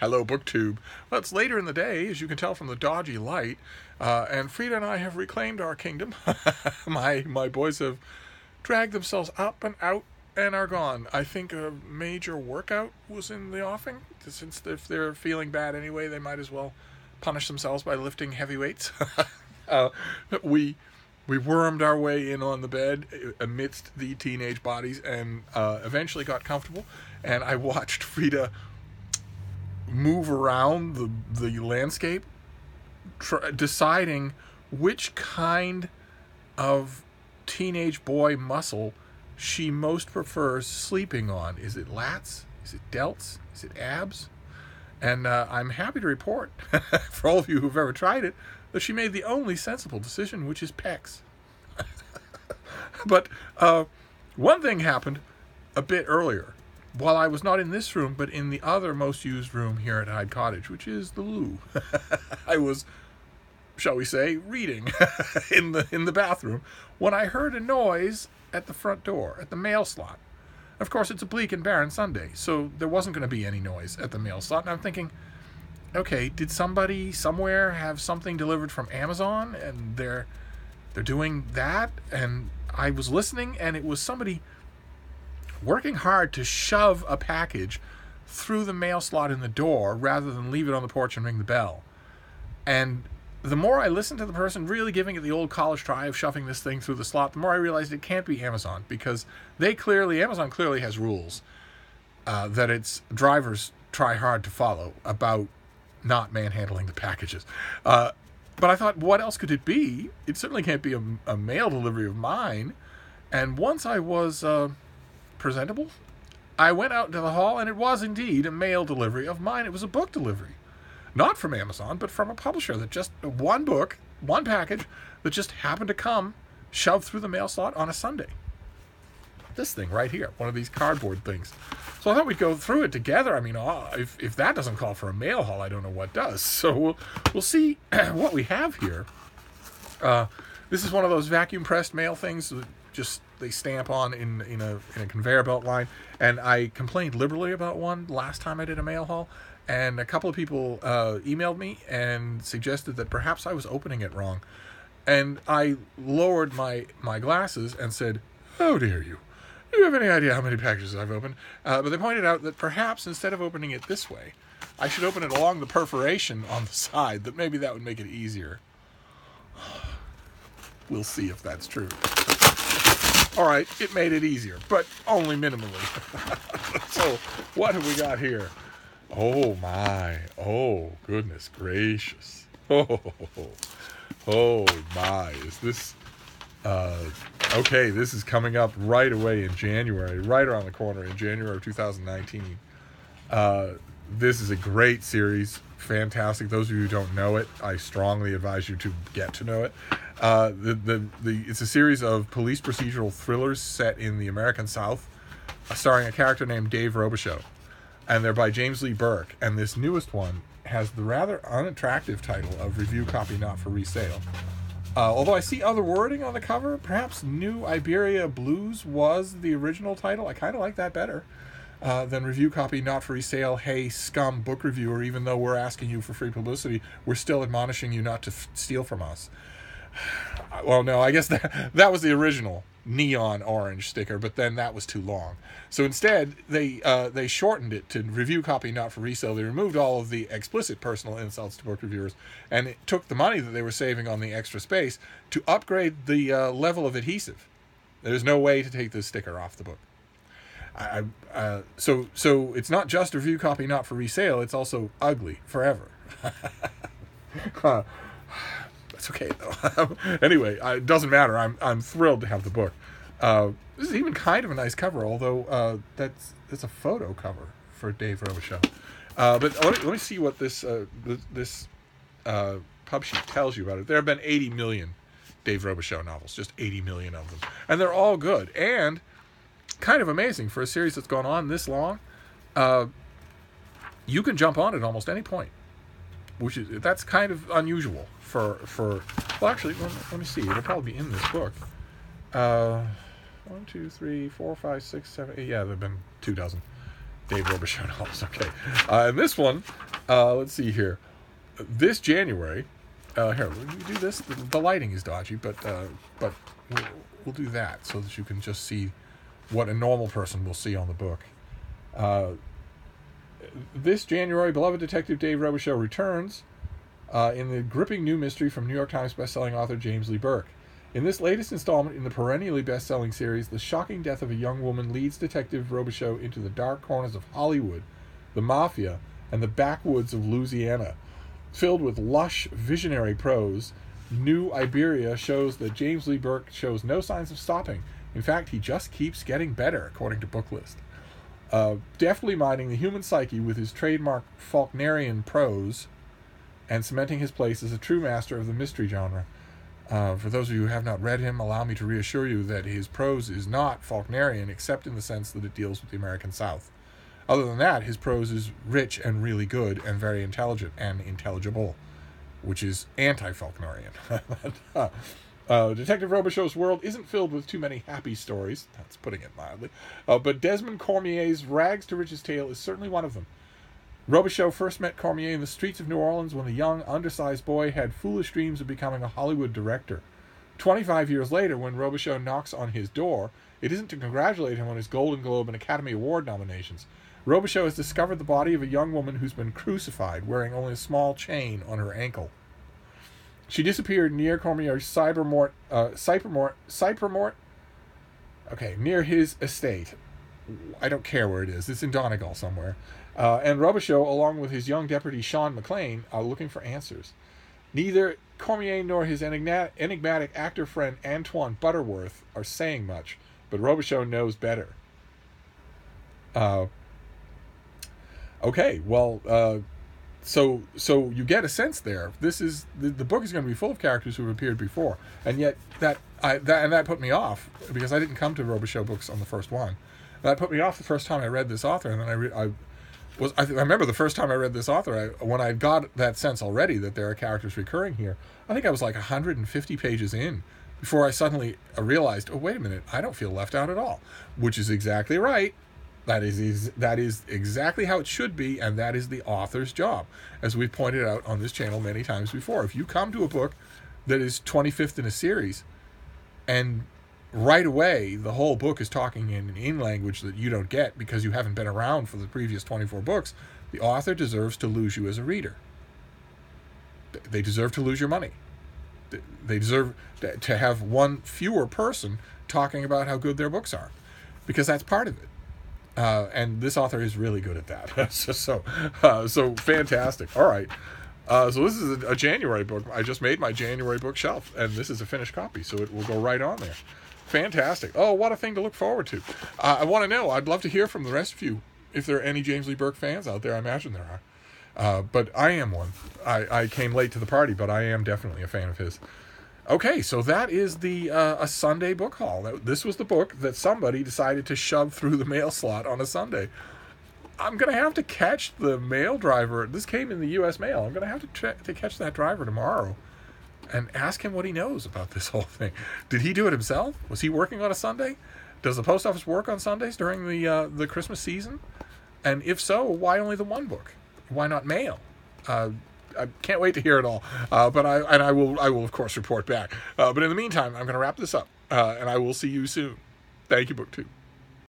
Hello, BookTube. Well, it's later in the day, as you can tell from the dodgy light, and Frida and I have reclaimed our kingdom. My boys have dragged themselves up and out and are gone. I think a major workout was in the offing, since if they're feeling bad anyway, they might as well punish themselves by lifting heavy weights. uh, we wormed our way in on the bed amidst the teenage bodies and eventually got comfortable, and I watched Frida move around the landscape, deciding which kind of teenage boy muscle she most prefers sleeping on. Is it lats? Is it delts? Is it abs? And I'm happy to report, for all of you who've ever tried it, that she made the only sensible decision, which is pecs. But one thing happened a bit earlier, while I was not in this room, but in the other most used room here at Hyde Cottage, which is the loo. I was, shall we say, reading in the bathroom when I heard a noise at the front door, at the mail slot. Of course, it's a bleak and barren Sunday, so there wasn't going to be any noise at the mail slot. And I'm thinking, okay, did somebody somewhere have something delivered from Amazon, and they're doing that? And I was listening, and it was somebody working hard to shove a package through the mail slot in the door rather than leave it on the porch and ring the bell. And the more I listened to the person really giving it the old college try of shoving this thing through the slot, the more I realized it can't be Amazon, because Amazon clearly has rules that its drivers try hard to follow about not manhandling the packages. But I thought, what else could it be? It certainly can't be a mail delivery of mine. And once I was presentable, I went out into the hall, and it was indeed a mail delivery of mine. It was a book delivery. Not from Amazon, but from a publisher that just, one book, one package, that just happened to come shoved through the mail slot on a Sunday. This thing right here, one of these cardboard things. So I thought we'd go through it together. I mean, if that doesn't call for a mail haul, I don't know what does. So we'll see what we have here. This is one of those vacuum pressed mail things that just they stamp on in a conveyor belt line. And I complained liberally about one last time I did a mail haul, and a couple of people emailed me and suggested that perhaps I was opening it wrong. And I lowered my glasses and said, "How dare you? Do you have any idea how many packages I've opened?" But they pointed out that perhaps instead of opening it this way, I should open it along the perforation on the side, that maybe that would make it easier. We'll see if that's true. All right, it made it easier, but only minimally. So, what have we got here? Oh my, oh goodness gracious. Oh my, is this, okay, this is coming up right away in January, right around the corner in January of 2019. This is a great series, fantastic. Those of you who don't know it, I strongly advise you to get to know it. It's a series of police procedural thrillers set in the American South, starring a character named Dave Robichaux, and they're by James Lee Burke. And this newest one has the rather unattractive title of Review Copy Not for Resale. Although I see other wording on the cover, perhaps New Iberia Blues was the original title. I kind of like that better than Review Copy Not for Resale. Hey, scum book reviewer, even though we're asking you for free publicity, we're still admonishing you not to steal from us. Well, no, I guess that was the original neon orange sticker, but then that was too long. So instead, they shortened it to Review Copy Not for Resale. They removed all of the explicit personal insults to book reviewers, and it took the money that they were saving on the extra space to upgrade the level of adhesive. There's no way to take this sticker off the book. So it's not just Review Copy Not for Resale, it's also ugly forever. It's okay though. Anyway, it doesn't matter. I'm thrilled to have the book. This is even kind of a nice cover, although it's a photo cover for Dave Robichaux. But let me see what this pub sheet tells you about it. There have been 80 million Dave Robichaux novels, just 80 million of them, and they're all good and kind of amazing for a series that's gone on this long. You can jump on at almost any point, that's kind of unusual for well, actually, let me see. It'll probably be in this book. 1, 2, 3, 4, 5, 6, 7, 8. Yeah, there have been 24 Dave Robichaux novels. Okay, and this one Let's see here. This January, here, let me do this. The lighting is dodgy, but we'll do that so that you can just see what a normal person will see on the book. This January, beloved detective Dave Robichaux returns in the gripping new mystery from New York Times bestselling author James Lee Burke. In this latest installment in the perennially best-selling series, the shocking death of a young woman leads Detective Robichaux into the dark corners of Hollywood, the mafia, and the backwoods of Louisiana. Filled with lush, visionary prose, New Iberia shows that James Lee Burke shows no signs of stopping. In fact, he just keeps getting better, according to Booklist. Deftly mining the human psyche with his trademark Faulknerian prose and cementing his place as a true master of the mystery genre. For those of you who have not read him, allow me to reassure you that his prose is not Faulknerian, except in the sense that it deals with the American South. Other than that, his prose is rich and really good and very intelligent and intelligible, which is anti-Faulknerian. Detective Robichaux's world isn't filled with too many happy stories, that's putting it mildly, but Desmond Cormier's rags to riches tale is certainly one of them. Robichaux first met Cormier in the streets of New Orleans when the young, undersized boy had foolish dreams of becoming a Hollywood director. 25 years later, when Robichaux knocks on his door, it isn't to congratulate him on his Golden Globe and Academy Award nominations. Robichaux has discovered the body of a young woman who's been crucified, wearing only a small chain on her ankle. She disappeared near Cormier's near his estate. I don't care where it is. It's in Donegal somewhere. And Robichaux, along with his young deputy Sean McLean, are looking for answers. Neither Cormier nor his enigmatic actor friend Antoine Butterworth are saying much, but Robichaux knows better. Okay, well, so you get a sense there. This is the book is going to be full of characters who have appeared before, and yet that put me off because I didn't come to Robichaux books on the first one. That put me off the first time I read this author, and then I remember the first time I read this author, when I got that sense already that there are characters recurring here, I think I was like 150 pages in before I suddenly realized, oh, wait a minute, I don't feel left out at all, which is exactly right. That is exactly how it should be, and that is the author's job, as we've pointed out on this channel many times before. If you come to a book that is 25th in a series, and right away the whole book is talking in language that you don't get because you haven't been around for the previous 24 books, the author deserves to lose you as a reader. They deserve to lose your money. They deserve to have one fewer person talking about how good their books are, because that's part of it. And this author is really good at that. so fantastic. All right. So this is a January book. I just made my January bookshelf, and this is a finished copy, so it will go right on there. Fantastic. Oh, what a thing to look forward to. I want to know, I'd love to hear from the rest of you, if there are any James Lee Burke fans out there. I imagine there are. But I am one. I came late to the party, but I am definitely a fan of his. Okay, so that is a Sunday book haul. This was the book that somebody decided to shove through the mail slot on a Sunday. I'm going to have to catch the mail driver. This came in the U.S. mail. I'm going to have to catch that driver tomorrow and ask him what he knows about this whole thing. Did he do it himself? Was he working on a Sunday? Does the post office work on Sundays during the Christmas season? And if so, why only the one book? Why not mail? I can't wait to hear it all. But I will of course report back. But in the meantime, I'm going to wrap this up, and I will see you soon. Thank you, BookTube.